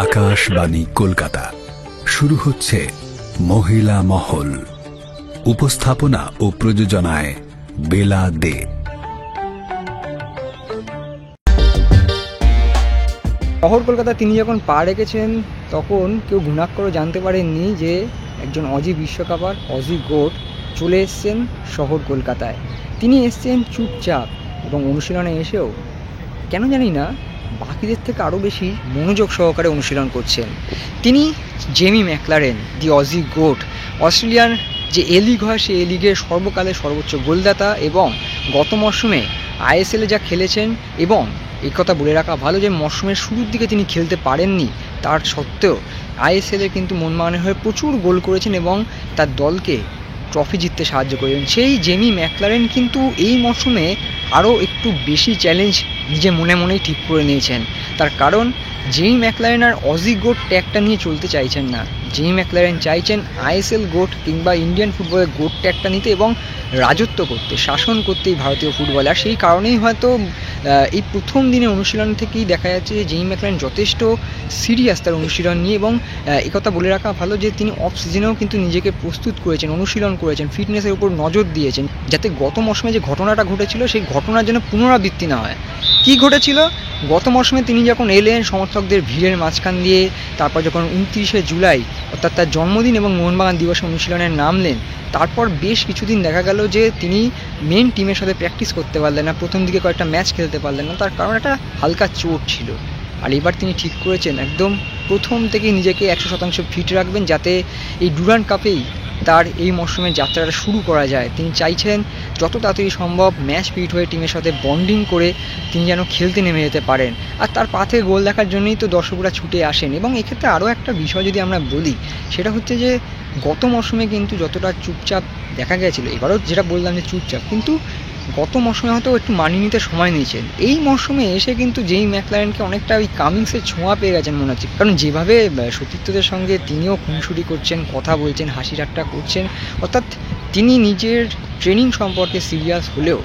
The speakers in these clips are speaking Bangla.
আকাশবাণী কলকাতা। শুরু হচ্ছে মহিলা মহল। উপস্থাপনা ও প্রযোজনায় বেলা দে। শহর কলকাতা তিনি যখন পা রেখেছেন তখন কেউ ঘুণাক্ষরেও জানতে পারেননি যে একজন অজি বিশ্বকাপার অজি গোট চলে এসছেন শহর কলকাতায়। তিনি এসছেন চুপচাপ এবং অনুশীলনে এসেও কেন জানি না বাকিদের থেকে আরও বেশি মনোযোগ সহকারে অনুশীলন করছেন। তিনি জেমি ম্যাকলারেন, দি অজি গোট, অস্ট্রেলিয়ার যে এ লিগ হয় সেই এ লিগের সর্বকালের সর্বোচ্চ গোলদাতা এবং গত মরশুমে আইএসএলে যা খেলেছেন, এবং এই কথা বলে রাখা ভালো যে মরশুমের শুরুর দিকে তিনি খেলতে পারেননি, তার সত্ত্বেও আইএসএলে কিন্তু মনমানের হয়ে প্রচুর গোল করেছেন এবং তার দলকে ট্রফি জিততে সাহায্য করেছেন। সেই জেমি ম্যাকলারেন কিন্তু এই মরশুমে আরও একটু বেশি চ্যালেঞ্জ নিজে মনে মনেই ঠিক করে নিয়েছেন। তার কারণ জেমি ম্যাকলারেন আর অজি গোট ট্যাগটা নিয়ে চলতে চাইছেন না। জেমি ম্যাকলারেন চাইছেন আইএসএল গোট কিংবা ইন্ডিয়ান ফুটবলের গোট ট্যাগটা নিতে এবং রাজত্ব করতে, শাসন করতে এই ভারতীয় ফুটবল। আর সেই কারণেই হয়তো এই প্রথম দিনে অনুশীলন থেকেই দেখা যাচ্ছে যে জেমি ম্যাকলারেন যথেষ্ট সিরিয়াস তার অনুশীলন নিয়ে, এবং একথা বলে রাখা ভালো যে তিনি অফ সিজনেও কিন্তু নিজেকে প্রস্তুত করেছেন, অনুশীলন করেছেন, ফিটনেসের উপর নজর দিয়েছেন, যাতে গত মরশুমে যে ঘটনাটা ঘটেছিল সেই ঘটনার জন্য পুনরাবৃত্তি না হয়। কী ঘটেছিল? গত মরশুমে তিনি যখন এলেন সমর্থকদের ভিড়ের মাঝখান দিয়ে, তারপর যখন 29শে জুলাই অর্থাৎ তার জন্মদিন এবং মোহনবাগান দিবসে অনুশীলনে নামলেন, তারপর বেশ কিছুদিন দেখা গেল যে তিনি মেন টিমের সাথে প্র্যাকটিস করতে পারলেন না, প্রথম দিকে কয়েকটা ম্যাচ খেলতে পারলেন না। তার কারণ একটা হালকা চোট ছিল। আর এবার তিনি ঠিক করেছেন একদম প্রথম থেকেই নিজেকে 100% ফিট রাখবেন, যাতে এই ডুরান্ড কাপেই তার এই মরশুমের যাত্রাটা শুরু করা যায়। তিনি চাইছেন যত তাড়াতাড়ি সম্ভব ম্যাচ ফিট হয়ে টিমের সাথে বন্ডিং করে তিনি যেন খেলতে নেমে যেতে পারেন। আর তার পা থেকে গোল দেখার জন্যই তো দর্শকরা ছুটে আসেন। এবং এক্ষেত্রে আরও একটা বিষয় যদি আমরা বলি, সেটা হচ্ছে যে গত মরশুমে কিন্তু যতটা চুপচাপ দেখা গেছিলো, এবারও যেটা বললাম যে চুপচাপ, কিন্তু গত মরশুমে হয়তো একটু মানিয়ে নিতে সময় নিয়েছেন। এই মরশুমে এসে কিন্তু জেমি ম্যাকলারেনকে অনেকটা ওই কামিংসের ছোঁয়া পেয়ে গেছেন মনে হচ্ছে। কারণ যেভাবে সতীর্থদের সঙ্গে তিনিও খুনসুটি করছেন, কথা বলছেন, হাসি ঠাট্টা করছেন, অর্থাৎ তিনি নিজের ট্রেনিং সম্পর্কে সিরিয়াস হলেও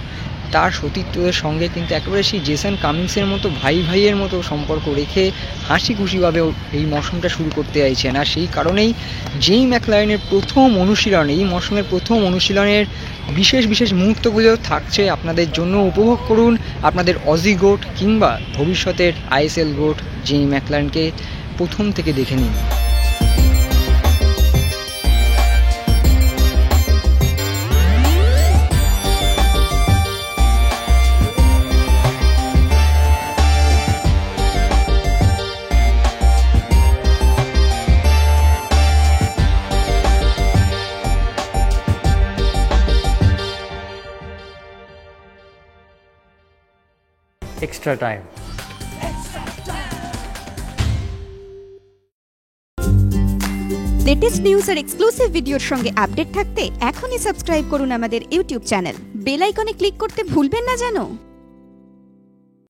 তার সতীর্থদের সঙ্গে কিন্তু একেবারে সেই জেসন কামিংসের মতো ভাইয়ের মতো সম্পর্ক রেখে হাসি খুশিভাবে এই মরশুমটা শুরু করতে চাইছেন। আর সেই কারণেই জেমি ম্যাকলারেনের প্রথম অনুশীলন, এই মরশুমের প্রথম অনুশীলনের বিশেষ মুহূর্তগুলো থাকছে আপনাদের জন্য। উপভোগ করুন আপনাদের অজি গোট কিংবা ভবিষ্যতের আইএসএল গোট জেমি ম্যাকলারেনকে প্রথম থেকে দেখে নিন। Extra time. লেটেস্ট নিউজ আর এক্সক্লুসিভ ভিডিওর সঙ্গে আপডেট থাকতে এখনই সাবস্ক্রাইব করুন আমাদের ইউটিউব চ্যানেল। বেল আইকনে ক্লিক করতে ভুলবেন না যেন।